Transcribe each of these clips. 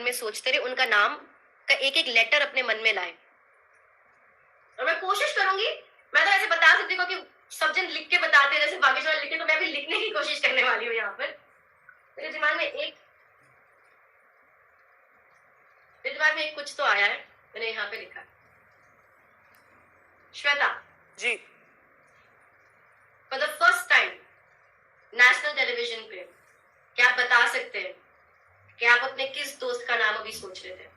में सोचते रहे, उनका नाम का एक-एक लेटर अपने मन में लाएँ। और मैं कोशिश करूँगी, मैं तो ऐसे बता सकती हूँ कि सब जन लिख के बताते हैं, जैसे बागेश्वर लिखे, तो मैं भी लिखने की कोशिश करने वाली हूँ यहाँ पर। मेरे दिमाग में एक कुछ तो आया है, मैंने यहाँ पे लिखा। Shweta ji, for the first time national television पे, क्या आप बता सकते हैं कि आप अपने किस दोस्त का नाम अभी सोच रहे थे?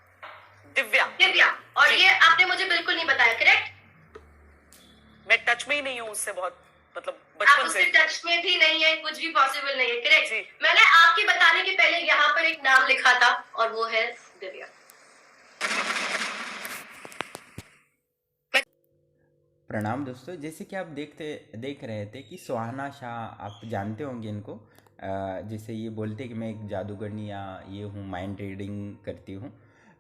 दिव्या। दिव्या। और जी। ये आपने मुझे बिल्कुल नहीं बताया, करेक्ट? मैं टच में ही नहीं हूँ उससे बहुत, मतलब आप बचपन उसके से। टच में भी नहीं है, कुछ भी पॉसिबल नहीं है, जी। करेक्ट? मैंने आपके बताने के पहले यहाँ पर एक नाम लिखा था और वो है दिव्या। प्रणाम दोस्तों। जैसे कि आप देख रहे थे कि सुहाना शाह, आप जानते होंगे इनको। जैसे ये बोलते हैं कि मैं एक जादूगरनी या ये हूँ, माइंड रीडिंग करती हूँ।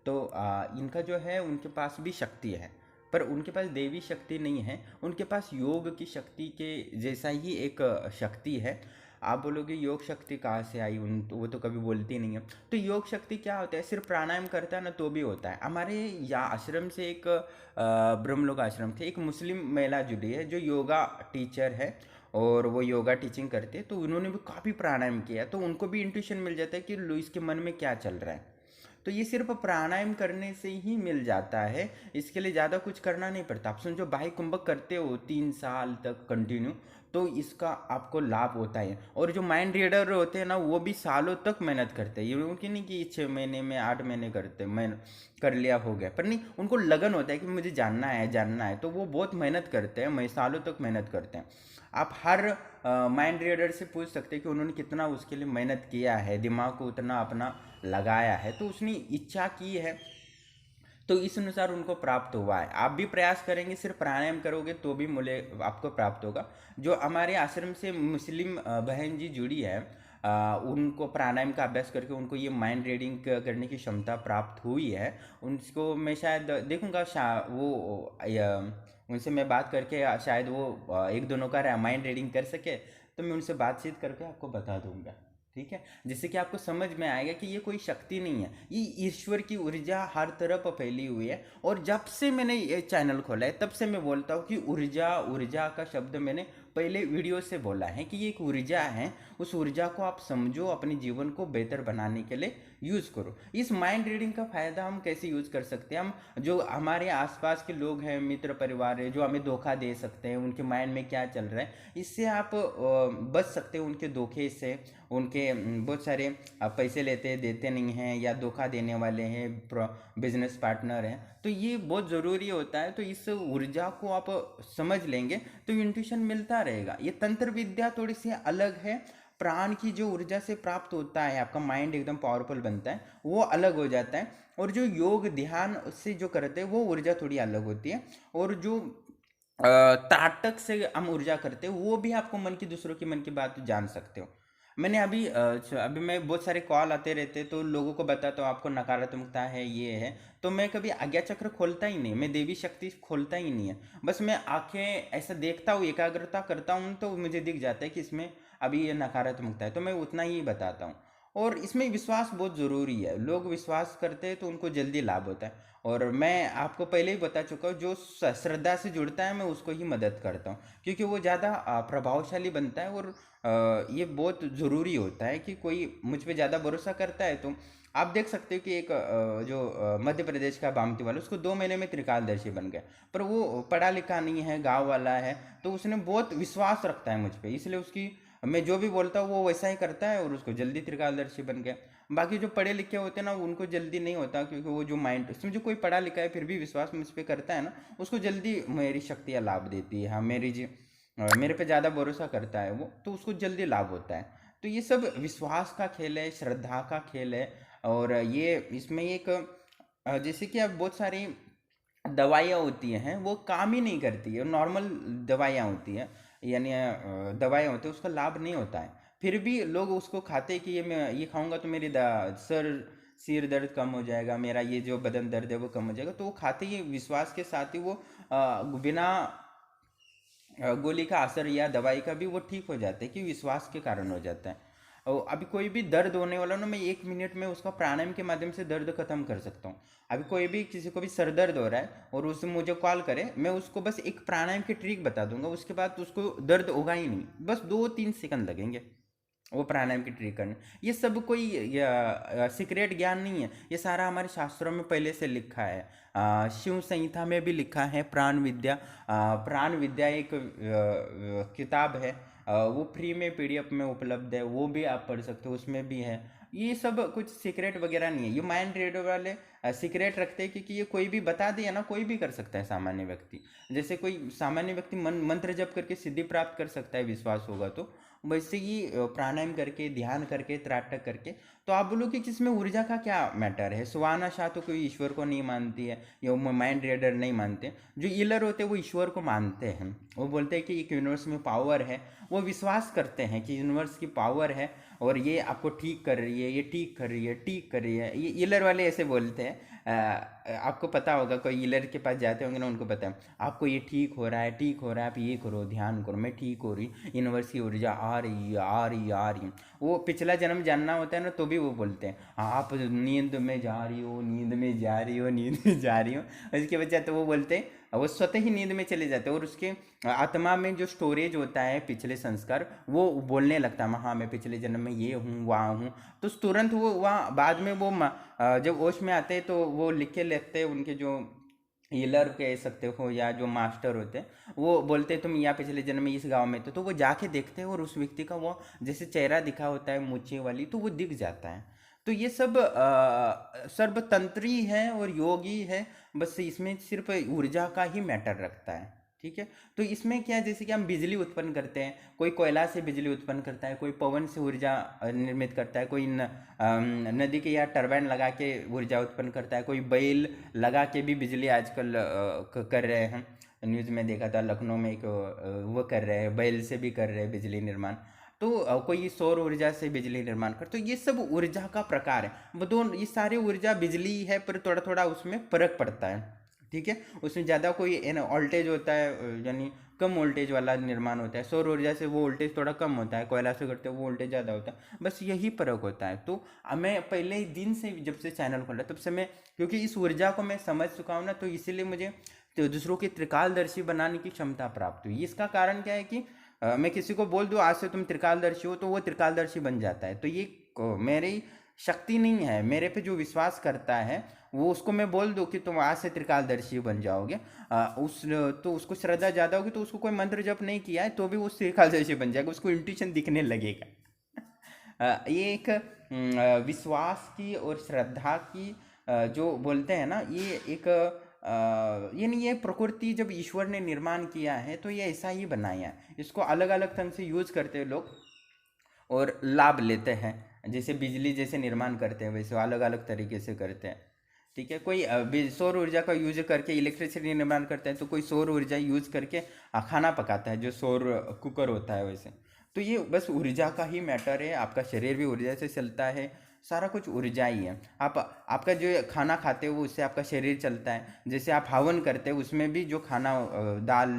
तो इनका जो है, उनके पास भी शक्ति है, पर उनके पास देवी शक्ति नहीं है। उनके पास योग की शक्ति के जैसा ही एक शक्ति है। आप बोलोगे योग शक्ति कहाँ से आई, उन तो वो तो कभी बोलती नहीं है। तो योग शक्ति क्या होता है, सिर्फ प्राणायाम करता है ना तो भी होता है। हमारे यहाँ आश्रम से एक ब्रह्मलोक आश्रम थे, एक मुस्लिम महिला जुड़ी है जो योगा टीचर है, और वो योगा टीचिंग करते हैं। तो उन्होंने भी काफ़ी प्राणायाम किया, तो उनको भी इंट्यूशन मिल जाता है कि इसके मन में क्या चल रहा है। तो ये सिर्फ प्राणायाम करने से ही मिल जाता है, इसके लिए ज़्यादा कुछ करना नहीं पड़ता। आप समझो बाह्य कुंभक करते हो 3 साल तक कंटिन्यू, तो इसका आपको लाभ होता है। और जो माइंड रीडर होते हैं ना, वो भी सालों तक मेहनत करते हैं। ये उनकी नहीं कि 6 महीने में 8 महीने करते हैं, मैं कर लिया हो गया, पर नहीं, उनको लगन होता है कि मुझे जानना है जानना है, तो वो बहुत मेहनत करते हैं, मैं सालों तक मेहनत करते हैं। आप हर माइंड रीडर से पूछ सकते हैं कि उन्होंने कितना उसके लिए मेहनत किया है, दिमाग को उतना अपना लगाया है, तो उसने इच्छा की है, तो इस अनुसार उनको प्राप्त हुआ है। आप भी प्रयास करेंगे, सिर्फ प्राणायाम करोगे तो भी मूल्य आपको प्राप्त होगा। जो हमारे आश्रम से मुस्लिम बहन जी जुड़ी है, उनको प्राणायाम का अभ्यास करके उनको ये माइंड रीडिंग करने की क्षमता प्राप्त हुई है। उनको मैं शायद देखूंगा, उनसे मैं बात करके शायद वो एक दोनों का माइंड रीडिंग कर सके, तो मैं उनसे बातचीत करके आपको बता दूंगा। ठीक है, जिससे कि आपको समझ में आएगा कि ये कोई शक्ति नहीं है, ये ईश्वर की ऊर्जा हर तरफ फैली हुई है। और जब से मैंने ये चैनल खोला है, तब से मैं बोलता हूँ कि ऊर्जा, ऊर्जा का शब्द मैंने पहले वीडियो से बोला है कि ये एक ऊर्जा है। उस ऊर्जा को आप समझो, अपने जीवन को बेहतर बनाने के लिए यूज़ करो। इस माइंड रीडिंग का फ़ायदा हम कैसे यूज़ कर सकते हैं? हम जो हमारे आसपास के लोग हैं, मित्र परिवार है, जो हमें धोखा दे सकते हैं, उनके माइंड में क्या चल रहा है, इससे आप बच सकते हैं उनके धोखे से। उनके बहुत सारे पैसे लेते देते नहीं हैं, या धोखा देने वाले हैं, बिजनेस पार्टनर हैं, तो ये बहुत ज़रूरी होता है। तो इस ऊर्जा को आप समझ लेंगे तो इंट्यूशन मिलता रहेगा। ये तंत्र विद्या थोड़ी सी अलग है, प्राण की जो ऊर्जा से प्राप्त होता है, आपका माइंड एकदम पावरफुल बनता है, वो अलग हो जाता है। और जो योग ध्यान से जो करते हैं, वो ऊर्जा थोड़ी अलग होती है। और जो ताटक से हम ऊर्जा करते हैं, वो भी आपको मन की, दूसरों की मन की बात जान सकते हो। मैंने अभी मैं बहुत सारे कॉल आते रहते, तो लोगों को बताता हूँ आपको नकारात्मकता है, ये है, तो मैं कभी आज्ञा चक्र खोलता ही नहीं, मैं देवी शक्ति खोलता ही नहीं है। बस मैं आंखें ऐसा देखता हूँ, एकाग्रता करता हूँ, तो मुझे दिख जाता है कि इसमें अभी ये नकारात्मकता है, तो मैं उतना ही बताता हूँ। और इसमें विश्वास बहुत ज़रूरी है, लोग विश्वास करते हैं तो उनको जल्दी लाभ होता है। और मैं आपको पहले ही बता चुका हूँ, जो श्रद्धा से जुड़ता है मैं उसको ही मदद करता हूँ, क्योंकि वो ज़्यादा प्रभावशाली बनता है। और ये बहुत ज़रूरी होता है कि कोई मुझ पे ज़्यादा भरोसा करता है। तो आप देख सकते हो कि एक मध्य प्रदेश का बामती वाला, उसको 2 महीने में त्रिकालदर्शी बन गया, पर वो पढ़ा लिखा नहीं है, गांव वाला है, तो उसने बहुत विश्वास रखता है मुझ पे, इसलिए उसकी, मैं जो भी बोलता हूँ वो वैसा ही करता है, और उसको जल्दी त्रिकालदर्शी बन गया। बाकी जो पढ़े लिखे होते हैं ना, उनको जल्दी नहीं होता, क्योंकि वो जो माइंड, इसमें जो कोई पढ़ा लिखा है फिर भी विश्वास मुझ पर करता है ना, उसको जल्दी मेरी शक्तियाँ लाभ देती है। हाँ, मेरे पे ज़्यादा भरोसा करता है वो, तो उसको जल्दी लाभ होता है। तो ये सब विश्वास का खेल है, श्रद्धा का खेल है। और ये इसमें एक जैसे कि अब बहुत सारी दवाइयाँ होती हैं, वो काम ही नहीं करती है, नॉर्मल दवाइयाँ होती हैं, यानी दवाइयाँ होती हैं, उसका लाभ नहीं होता है, फिर भी लोग उसको खाते हैं कि ये मैं ये खाऊंगा तो मेरी सिर दर्द कम हो जाएगा, मेरा ये जो बदन दर्द है वो कम हो जाएगा, तो वो खाते ही विश्वास के साथ ही वो बिना गोली का असर या दवाई का भी वो ठीक हो जाते हैं, कि विश्वास के कारण हो जाता है। और अभी कोई भी दर्द होने वाला ना, मैं 1 मिनट में उसका प्राणायाम के माध्यम से दर्द खत्म कर सकता हूँ। अभी कोई भी किसी को भी सर दर्द हो रहा है और उससे मुझे कॉल करे, मैं उसको बस एक प्राणायाम की ट्रिक बता दूंगा, उसके बाद उसको दर्द होगा ही नहीं, बस 2-3 सेकंड लगेंगे वो प्राणायाम की ट्रिक करने। ये सब कोई सीक्रेट ज्ञान नहीं है, ये सारा हमारे शास्त्रों में पहले से लिखा है। शिव संहिता में भी लिखा है प्राण विद्या। प्राण विद्या एक किताब है, वो फ्री में पीडीएफ में उपलब्ध है, वो भी आप पढ़ सकते हो, उसमें भी है। ये सब कुछ सीक्रेट वगैरह नहीं है, ये माइंड रीडर वाले सीक्रेट रखते हैं, क्योंकि ये कोई भी बता दिया ना, कोई भी कर सकता है सामान्य व्यक्ति। जैसे कोई सामान्य व्यक्ति मंत्र जप करके सिद्धि प्राप्त कर सकता है, विश्वास होगा तो, वैसे ही प्राणायाम करके, ध्यान करके, त्राटक करके। तो आप बोलो कि इसमें ऊर्जा का क्या मैटर है। सुहाना शाह तो कोई ईश्वर को नहीं मानती है, या माइंड रीडर नहीं मानते। जो हीलर होते हैं वो ईश्वर को मानते हैं, वो बोलते हैं कि एक यूनिवर्स में पावर है, वो विश्वास करते हैं कि यूनिवर्स की पावर है और ये आपको ठीक कर रही है, ये ठीक कर रही है, ठीक कर रही है। ये हीलर वाले ऐसे बोलते हैं। आपको पता होगा, कोई हीलर के पास जाते होंगे ना, उनको पता है आपको ये ठीक हो रहा है, ठीक हो रहा है, आप ये करो, ध्यान करो, मैं ठीक हो रही, यूनिवर्स की ऊर्जा आ रही है, आ रही है, आ रही है। वो पिछला जन्म जानना होता है ना, तो भी वो बोलते हैं आप नींद में जा रही हो, नींद में जा रही हो, नींद में जा रही हो। उसके बच्चा तो वो बोलते हैं, वो स्वतः ही नींद में चले जाते हैं, और उसके आत्मा में जो स्टोरेज होता है पिछले संस्कार, वो बोलने लगता है हाँ मैं पिछले जन्म में ये हूँ, वहाँ हूँ। तो तुरंत वो वहाँ बाद में वो जब होश में आते हैं तो वो लिख के लेते हैं, उनके जो हीलर कह सकते हो या जो मास्टर होते हैं, वो बोलते हैं तुम यहाँ पिछले जन्म में इस गांव में थे। तो वो जाके देखते हैं और उस व्यक्ति का वो जैसे चेहरा दिखा होता है मूछें वाली, तो वो दिख जाता है। तो ये सब सर्वतंत्री है और योगी है, बस इसमें सिर्फ ऊर्जा का ही मैटर रखता है। ठीक है, तो इसमें क्या है, जैसे कि हम बिजली उत्पन्न करते हैं, कोई कोयला से बिजली उत्पन्न करता है, कोई पवन से ऊर्जा निर्मित करता है, कोई नदी के या टरबाइन लगा के ऊर्जा उत्पन्न करता है, कोई बैल लगा के भी बिजली आजकल कर रहे हैं। न्यूज़ में देखा था, लखनऊ में एक वो कर रहे हैं, बैल से भी कर रहे हैं बिजली निर्माण। तो कोई सौर ऊर्जा से बिजली निर्माण कर, तो ये सब ऊर्जा का प्रकार है। वो दोनों, ये सारी ऊर्जा बिजली है, पर थोड़ा थोड़ा उसमें फर्क पड़ता है। ठीक है, उसमें ज़्यादा कोई वोल्टेज होता है, यानी कम वोल्टेज वाला निर्माण होता है। सौर ऊर्जा से वो वोल्टेज थोड़ा कम होता है, कोयला से करते वो वोल्टेज ज़्यादा होता है, बस यही फर्क होता है। तो मैं पहले ही दिन से, जब से चैनल खोला तब से मैं, क्योंकि इस ऊर्जा को मैं समझ चुका हूँ ना, तो इसीलिए मुझे तो दूसरों की त्रिकालदर्शी बनाने की क्षमता प्राप्त हुई। इसका कारण क्या है कि मैं किसी को बोल दूँ आज से तुम त्रिकालदर्शी हो, तो वो त्रिकालदर्शी बन जाता है। तो ये मेरी शक्ति नहीं है, मेरे पे जो विश्वास करता है वो, उसको मैं बोल दूँ कि तुम आज से त्रिकालदर्शी बन जाओगे, तो उसको श्रद्धा ज़्यादा होगी, तो उसको कोई मंत्र जप नहीं किया है तो भी वो त्रिकालदर्शी बन जाएगा, उसको इंट्यूशन दिखने लगेगा। ये एक विश्वास की और श्रद्धा की जो बोलते हैं ना, ये एक यानी ये प्रकृति जब ईश्वर ने निर्माण किया है तो ये ऐसा ही बनाया है। इसको अलग अलग ढंग से यूज करते हैं लोग और लाभ लेते हैं। जैसे बिजली जैसे निर्माण करते हैं, वैसे अलग अलग तरीके से करते हैं। ठीक है, कोई सौर ऊर्जा का यूज करके इलेक्ट्रिसिटी निर्माण करते हैं, तो कोई सौर ऊर्जा यूज करके खाना पकाता है, जो सौर कुकर होता है वैसे। तो ये बस ऊर्जा का ही मैटर है। आपका शरीर भी ऊर्जा से चलता है, सारा कुछ ऊर्जा ही है। आपका जो खाना खाते हो उससे आपका शरीर चलता है। जैसे आप हवन करते हो, उसमें भी जो खाना दाल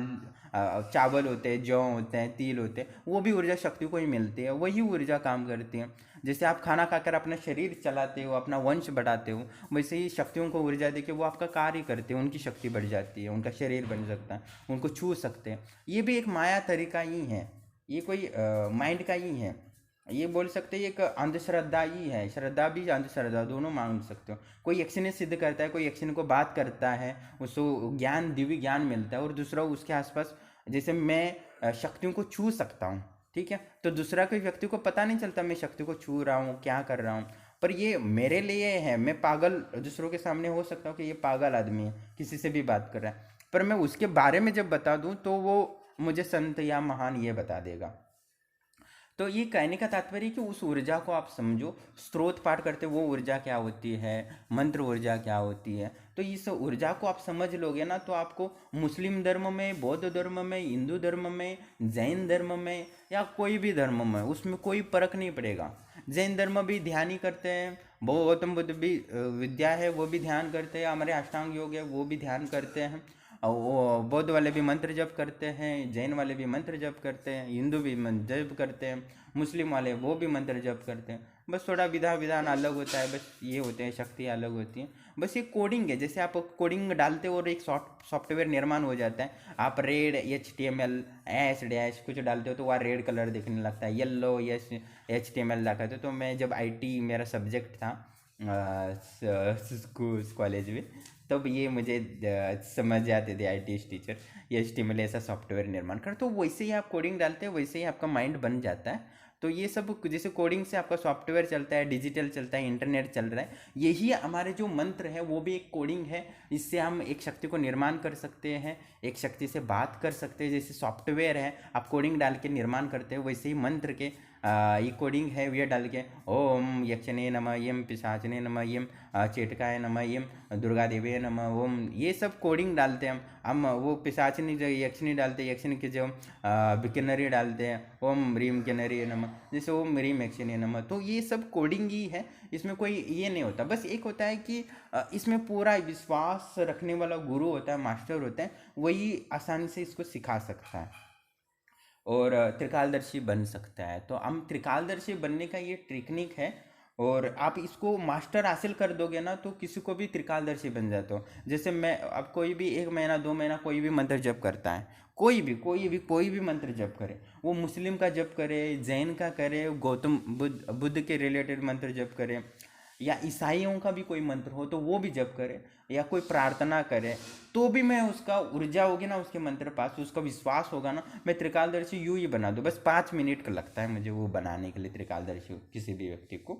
चावल होते हैं, जौ होते हैं, तिल होते हैं, वो भी ऊर्जा शक्ति को ही मिलती है, वही ऊर्जा काम करती है। जैसे आप खाना खाकर अपना शरीर चलाते हो, अपना वंश बढ़ाते हो, वैसे ही शक्तियों को ऊर्जा देके वो आपका कार्य करते हैं, उनकी शक्ति बढ़ जाती है, उनका शरीर बन सकता है, उनको छू सकते हैं। ये भी एक माया तरीका ही है, ये कोई माइंड का ही है। ये बोल सकते हैं एक अंधश्रद्धा ही है, श्रद्धा भी अंधश्रद्धा दोनों मान सकते हो। कोई एक्शन सिद्ध करता है, कोई एक्शन को बात करता है, उसको ज्ञान, दिव्य ज्ञान मिलता है, और दूसरा उसके आसपास, जैसे मैं शक्तियों को छू सकता हूँ, ठीक है, तो दूसरा कोई व्यक्ति को पता नहीं चलता मैं शक्ति को छू रहा हूँ, क्या कर रहा हूँ, पर ये मेरे लिए है। मैं पागल दूसरों के सामने हो सकता हूँ कि ये पागल आदमी है, किसी से भी बात कर रहा है, पर मैं उसके बारे में जब बता दूँ तो वो मुझे संत या महान ये बता देगा। तो ये कहने का तात्पर्य कि उस ऊर्जा को आप समझो, स्त्रोत पाठ करते वो ऊर्जा क्या होती है, मंत्र ऊर्जा क्या होती है। तो इस ऊर्जा को आप समझ लोगे ना, तो आपको मुस्लिम धर्म में, बौद्ध धर्म में, हिंदू धर्म में, जैन धर्म में, या कोई भी धर्म में, उसमें कोई फर्क नहीं पड़ेगा। जैन धर्म भी ध्यान ही करते हैं, गौतम बुद्ध भी विद्या है वो भी ध्यान करते हैं, हमारे अष्टांग योग है वो भी ध्यान करते हैं, वो बौद्ध वाले भी मंत्र जप करते हैं, जैन वाले भी मंत्र जप करते हैं, हिंदू भी मंत्र जप करते हैं, मुस्लिम वाले वो भी मंत्र जप करते हैं। बस थोड़ा विधान अलग होता है, बस ये होते हैं, शक्ति अलग होती है। बस ये कोडिंग है, जैसे आप कोडिंग डालते हो और एक सॉफ्टवेयर निर्माण हो जाता है। आप रेड HTML ऐश डैश कुछ डालते हो तो वह रेड कलर दिखने लगता है, येलो HTML लगाते हो। तो मैं जब IT मेरा सब्जेक्ट था स्कूल कॉलेज में, तब ये मुझे समझ आते थे IT टीचर, ये HTML ऐसा सॉफ्टवेयर निर्माण कर। तो वैसे ही आप कोडिंग डालते हो, वैसे ही आपका माइंड बन जाता है। तो ये सब जैसे कोडिंग से आपका सॉफ्टवेयर चलता है, डिजिटल चलता है, इंटरनेट चल रहा है, यही हमारे जो मंत्र है वो भी एक कोडिंग है। इससे हम एक शक्ति को निर्माण कर सकते हैं, एक शक्ति से बात कर सकते हैं। जैसे सॉफ्टवेयर है, आप कोडिंग डाल के निर्माण करते हो, वैसे ही मंत्र के ये कोडिंग है, ये डाल के ओम यक्षिणे नमः, यम पिशाचिने नमः, यम चेटकाय नमः, यम दुर्गा देवी नमः, ओम, ये सब कोडिंग डालते हैं हम। वो पिशाचिनी जो यक्षिणी डालते हैं, यक्षिणी की जो किन्नरी डालते हैं, ओम रीम किन्नरी नमः, जैसे ओम रीम यक्षिणी नमः। तो ये सब कोडिंग ही है, इसमें कोई ये नहीं होता। बस एक होता है कि इसमें पूरा विश्वास रखने वाला गुरु होता है, मास्टर होता है, वही आसानी से इसको सिखा सकता है और त्रिकालदर्शी बन सकता है। तो हम त्रिकालदर्शी बनने का ये टेक्निक है, और आप इसको मास्टर हासिल कर दोगे ना तो किसी को भी त्रिकालदर्शी बन जाते हो। जैसे मैं अब कोई भी 1 महीना 2 महीना कोई भी मंत्र जप करता है, कोई भी मंत्र जप करे, वो मुस्लिम का जप करे, जैन का करे, गौतम बुद्ध के रिलेटेड मंत्र जप करे, या ईसाइयों का भी कोई मंत्र हो तो वो भी जप करे, या कोई प्रार्थना करे, तो भी मैं उसका ऊर्जा होगी ना उसके मंत्र पास, उसका विश्वास होगा ना, मैं त्रिकालदर्शी यूं ही बना दूँ। बस 5 मिनट का लगता है मुझे वो बनाने के लिए, त्रिकालदर्शी किसी भी व्यक्ति को।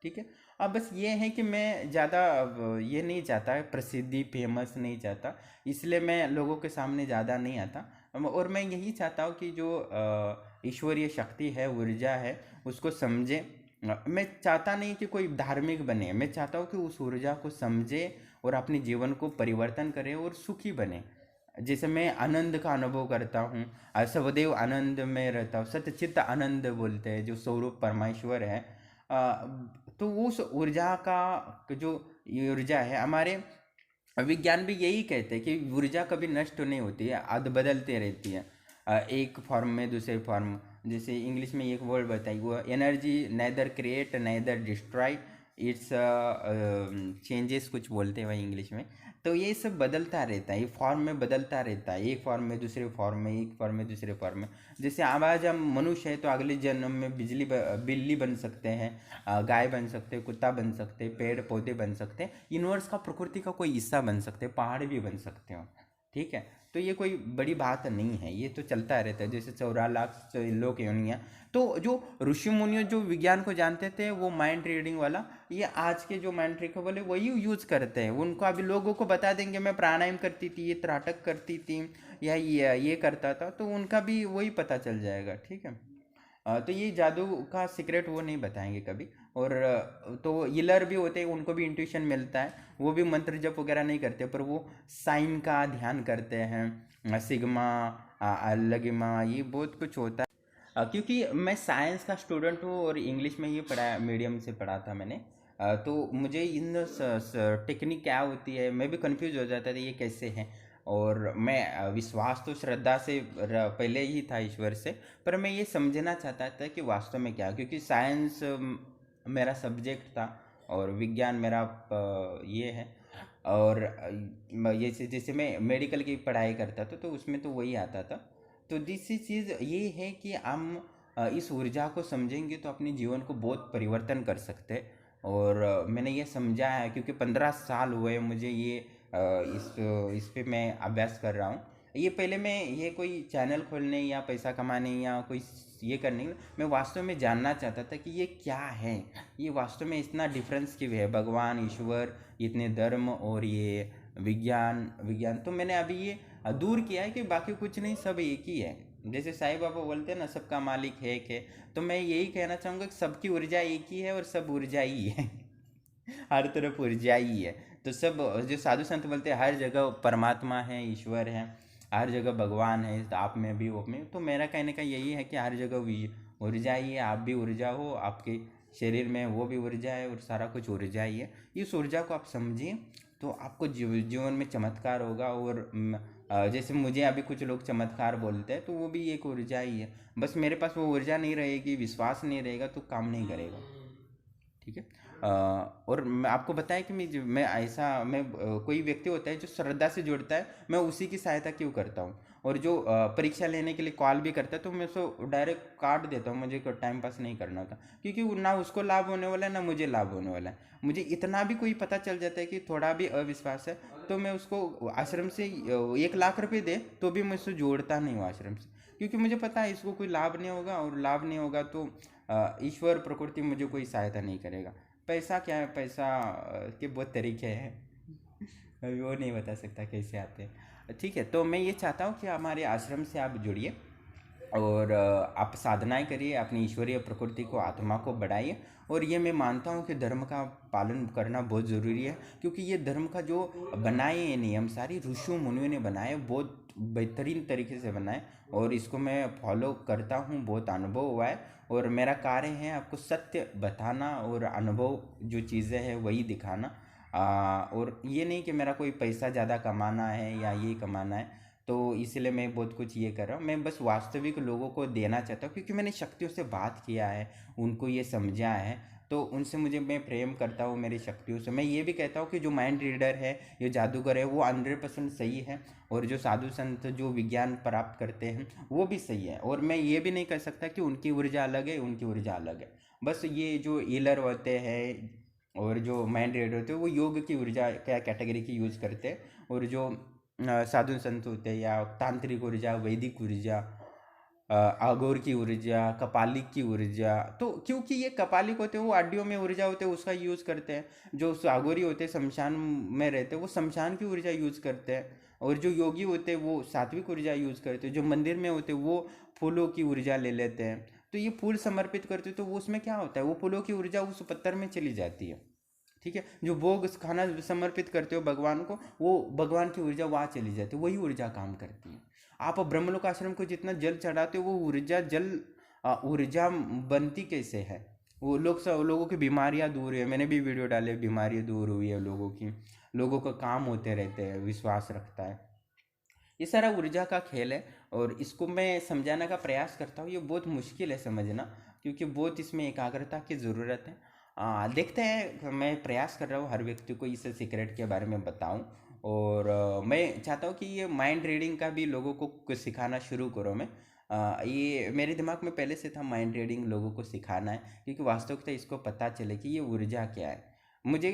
ठीक है। अब बस ये है कि मैं ज़्यादा ये नहीं चाहता, प्रसिद्धि फेमस नहीं चाहता, इसलिए मैं लोगों के सामने ज़्यादा नहीं आता। और मैं यही चाहता हूँ कि जो ईश्वरीय शक्ति है, ऊर्जा है, उसको समझे। मैं चाहता नहीं कि कोई धार्मिक बने, मैं चाहता हूँ कि उस ऊर्जा को समझे और अपने जीवन को परिवर्तन करे और सुखी बने। जैसे मैं आनंद का अनुभव करता हूँ, सवदेव आनंद में रहता हूँ, सतचित्त आनंद बोलते हैं, जो स्वरूप परमेश्वर है। तो उस ऊर्जा का जो ये ऊर्जा है, हमारे विज्ञान भी यही कहते हैं कि ऊर्जा कभी नष्ट नहीं होती है, अद बदलते रहती है, एक फॉर्म में दूसरे फॉर्म। जैसे इंग्लिश में एक वर्ड बताई, वो energy neither create neither destroy, its changes कुछ बोलते हैं भाई इंग्लिश में। तो ये सब बदलता रहता है, ये फॉर्म में बदलता रहता है, एक फॉर्म में दूसरे फॉर्म में, एक फॉर्म में दूसरे फॉर्म में। जैसे आज हम मनुष्य है तो अगले जन्म में बिल्ली बन सकते हैं, गाय बन सकते हैं, कुत्ता बन सकते हैं, पेड़ पौधे बन सकते हैं, यूनिवर्स का, प्रकृति का कोई हिस्सा बन सकते हैं, पहाड़ भी बन सकते हो। ठीक है। तो ये कोई बड़ी बात नहीं है, ये तो चलता रहता है। जैसे 14 लाख लोक योनियाँ, तो जो ऋषि मुनियों जो विज्ञान को जानते थे, वो माइंड रीडिंग वाला, ये आज के जो माइंड ट्रिक वाले वही यूज करते हैं। उनको अभी लोगों को बता देंगे मैं प्राणायाम करती थी, ये त्राटक करती थी, या ये करता था, तो उनका भी वही पता चल जाएगा। ठीक है। तो ये जादू का सीक्रेट वो नहीं बताएंगे कभी। और तो हीलर भी होते हैं, उनको भी इंट्यूशन मिलता है, वो भी मंत्र जप वगैरह नहीं करते, पर वो साइन का ध्यान करते हैं, सिग्मा लगिमा, ये बहुत कुछ होता है। क्योंकि मैं साइंस का स्टूडेंट हूँ और इंग्लिश में ये पढ़ा, मीडियम से पढ़ा था मैंने, तो मुझे इन टेक्निक क्या होती है मैं भी कंफ्यूज हो जाता था, ये कैसे हैं। और मैं विश्वास तो श्रद्धा से पहले ही था ईश्वर से, पर मैं ये समझना चाहता था कि वास्तव में क्या, क्योंकि साइंस मेरा सब्जेक्ट था और विज्ञान मेरा ये है। और ये जैसे मैं मेडिकल की पढ़ाई करता था तो उसमें तो वही आता था। तो दूसरी चीज़ ये है कि हम इस ऊर्जा को समझेंगे तो अपने जीवन को बहुत परिवर्तन कर सकते हैं। और मैंने ये समझा है, क्योंकि 15 साल हुए मुझे ये इस पे मैं अभ्यास कर रहा हूँ। ये पहले मैं ये कोई चैनल खोलने या पैसा कमाने या कोई ये करने, मैं वास्तव में जानना चाहता था कि ये क्या है, ये वास्तव में इतना डिफरेंस क्यों है, भगवान, ईश्वर, इतने धर्म और ये विज्ञान। तो मैंने अभी ये दूर किया है कि बाकी कुछ नहीं, सब एक ही है। जैसे साईं बाबा बोलते हैं ना, सबका मालिक है एक है, तो मैं यही कहना चाहूँगा कि सबकी ऊर्जा एक ही है और सब ऊर्जा ही है हर तरफ ऊर्जा ही है। तो सब जो साधु संत बोलते हैं हर जगह परमात्मा है, ईश्वर है, हर जगह भगवान है, तो आप में भी वो में। तो मेरा कहने का यही है कि हर जगह ऊर्जा ही है, आप भी ऊर्जा हो, आपके शरीर में वो भी ऊर्जा है और सारा कुछ ऊर्जा ही है। इस ऊर्जा को आप समझिए तो आपको जीवन में चमत्कार होगा और जैसे मुझे अभी कुछ लोग चमत्कार बोलते हैं, तो वो भी एक ऊर्जा ही है। बस मेरे पास वो ऊर्जा नहीं रहेगी, विश्वास नहीं रहेगा, तो काम नहीं करेगा। ठीक है। और मैं आपको बताया कि मैं ऐसा कोई व्यक्ति होता है जो श्रद्धा से जुड़ता है, मैं उसी की सहायता क्यों करता हूँ। और जो परीक्षा लेने के लिए कॉल भी करता है, तो मैं उसको डायरेक्ट काट देता हूँ, मुझे टाइम पास नहीं करना होता, क्योंकि ना उसको लाभ होने वाला है ना मुझे लाभ होने वाला है। मुझे इतना भी कोई पता चल जाता है कि थोड़ा भी अविश्वास है, तो मैं उसको आश्रम से 1 लाख रुपए दे तो भी मैं उसको जोड़ता नहीं हूँ आश्रम से, क्योंकि मुझे पता है इसको कोई लाभ नहीं होगा, और लाभ नहीं होगा तो ईश्वर प्रकृति मुझे कोई सहायता नहीं करेगा। पैसा क्या है, पैसा के बहुत तरीके हैं, अभी वो नहीं बता सकता कैसे आते हैं। ठीक है, तो मैं ये चाहता हूँ कि हमारे आश्रम से आप जुड़िए, और आप साधनाएं करिए, अपनी ईश्वरीय प्रकृति को, आत्मा को बढ़ाइए। और ये मैं मानता हूँ कि धर्म का पालन करना बहुत ज़रूरी है, क्योंकि ये धर्म का जो बनाए ये नियम सारी ऋषियों मुनियों ने बनाए, बहुत बेहतरीन तरीके से बनाए, और इसको मैं फॉलो करता हूँ, बहुत अनुभव हुआ है। और मेरा कार्य है आपको सत्य बताना, और अनुभव जो चीज़ें हैं वही दिखाना। और ये नहीं कि मेरा कोई पैसा ज़्यादा कमाना है या ये कमाना है, तो इसलिए मैं बहुत कुछ ये कर रहा हूँ। मैं बस वास्तविक लोगों को देना चाहता हूँ, क्योंकि मैंने शक्तियों से बात किया है, उनको ये समझा है, तो उनसे मैं प्रेम करता हूँ, मेरी शक्तियों से। मैं ये भी कहता हूँ कि जो माइंड रीडर है, ये जादूगर है, वो 100% सही है, और जो साधु संत जो विज्ञान प्राप्त करते हैं वो भी सही है। और मैं ये भी नहीं कह सकता कि उनकी ऊर्जा अलग है, उनकी ऊर्जा अलग है। बस ये जो हीलर होते हैं और जो माइंड रीडर होते हैं, वो योग की ऊर्जा क्या कैटेगरी की यूज करते हैं, और जो साधु संत होते हैं या तांत्रिक ऊर्जा, वैदिक ऊर्जा, अघोर की ऊर्जा, कपालिक की ऊर्जा, तो क्योंकि ये कपालिक होते हैं वो हड्डियों में ऊर्जा होते हैं उसका यूज़ करते हैं। जो अघोरी होते हैं शमशान में रहते हैं, वो शमशान की ऊर्जा यूज़ करते हैं। और जो योगी होते हैं वो सात्विक ऊर्जा यूज़ करते हैं। जो मंदिर में होते हैं वो फूलों की ऊर्जा ले लेते हैं। तो ये फूल समर्पित करते हैं, तो वो उसमें क्या होता है, वो फूलों की ऊर्जा उस पत्थर में चली जाती है। ठीक है, जो भोग खाना समर्पित करते हो भगवान को, वो भगवान की ऊर्जा वहाँ चली जाती है, वही ऊर्जा काम करती है। आप ब्रह्मलोक आश्रम को जितना जल चढ़ाते हो, वो ऊर्जा ऊर्जा बनती कैसे है। वो लोगों की बीमारियां दूर है, मैंने भी वीडियो डाले, बीमारियां दूर हुई है लोगों की, लोगों का काम होते रहते हैं, विश्वास रखता है। ये सारा ऊर्जा का खेल है, और इसको मैं समझाने का प्रयास करता हूँ। ये बहुत मुश्किल है समझना, क्योंकि बहुत इसमें एकाग्रता की ज़रूरत है। देखते हैं, मैं प्रयास कर रहा हूँ हर व्यक्ति को इस सीक्रेट के बारे में बताऊँ। और मैं चाहता हूँ कि ये माइंड रीडिंग का भी लोगों को कुछ सिखाना शुरू करो मैं। ये मेरे दिमाग में पहले से था, माइंड रीडिंग लोगों को सिखाना है, क्योंकि वास्तविकता इसको पता चले कि ये ऊर्जा क्या है। मुझे